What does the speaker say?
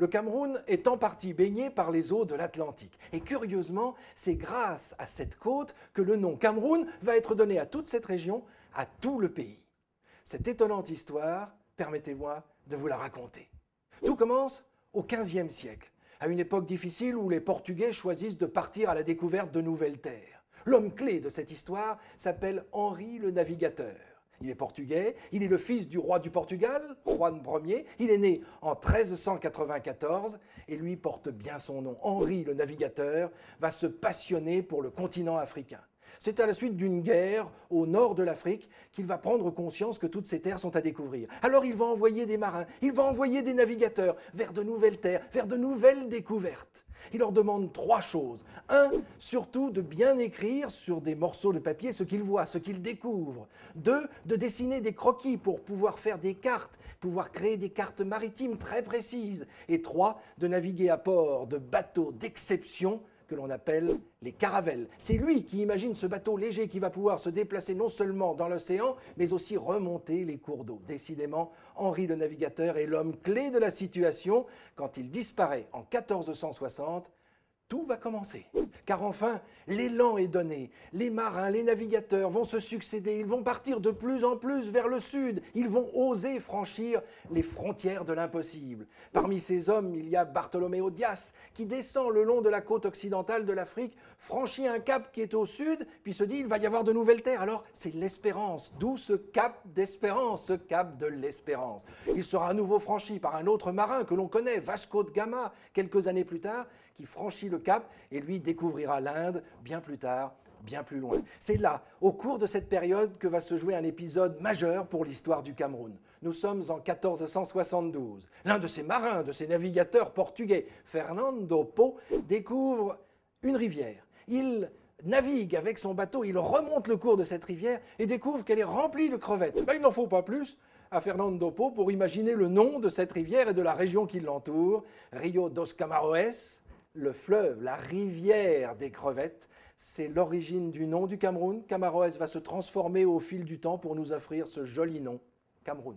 Le Cameroun est en partie baigné par les eaux de l'Atlantique. Et curieusement, c'est grâce à cette côte que le nom Cameroun va être donné à toute cette région, à tout le pays. Cette étonnante histoire, permettez-moi de vous la raconter. Tout commence au XVe siècle, à une époque difficile où les Portugais choisissent de partir à la découverte de nouvelles terres. L'homme clé de cette histoire s'appelle Henri le Navigateur. Il est portugais, il est le fils du roi du Portugal, Juan Ier, il est né en 1394 et lui porte bien son nom. Henri le Navigateur va se passionner pour le continent africain. C'est à la suite d'une guerre au nord de l'Afrique qu'il va prendre conscience que toutes ces terres sont à découvrir. Alors il va envoyer des marins, il va envoyer des navigateurs vers de nouvelles terres, vers de nouvelles découvertes. Il leur demande 3 choses. 1, surtout de bien écrire sur des morceaux de papier ce qu'ils voient, ce qu'ils découvrent. 2, de dessiner des croquis pour pouvoir faire des cartes, pouvoir créer des cartes maritimes très précises. Et 3, de naviguer à bord de bateaux d'exception que l'on appelle les caravelles. C'est lui qui imagine ce bateau léger qui va pouvoir se déplacer non seulement dans l'océan, mais aussi remonter les cours d'eau. Décidément, Henri le Navigateur est l'homme clé de la situation. Quand il disparaît en 1460, tout va commencer. Car enfin, l'élan est donné. Les marins, les navigateurs vont se succéder. Ils vont partir de plus en plus vers le sud. Ils vont oser franchir les frontières de l'impossible. Parmi ces hommes, il y a Bartholoméo Dias, qui descend le long de la côte occidentale de l'Afrique, franchit un cap qui est au sud, puis se dit il va y avoir de nouvelles terres. Alors, c'est l'espérance. D'où ce cap d'espérance, ce cap de l'espérance. Il sera à nouveau franchi par un autre marin que l'on connaît, Vasco de Gama, quelques années plus tard, qui franchit le cap et lui découvrira l'Inde bien plus tard, bien plus loin. C'est là, au cours de cette période, que va se jouer un épisode majeur pour l'histoire du Cameroun. Nous sommes en 1472. L'un de ces marins, de ces navigateurs portugais, Fernando Po, découvre une rivière. Il navigue avec son bateau, il remonte le cours de cette rivière et découvre qu'elle est remplie de crevettes. Il n'en faut pas plus à Fernando Po pour imaginer le nom de cette rivière et de la région qui l'entoure, Rio dos Camaroes. Le fleuve, la rivière des crevettes, c'est l'origine du nom du Cameroun. Camaroès va se transformer au fil du temps pour nous offrir ce joli nom, Cameroun.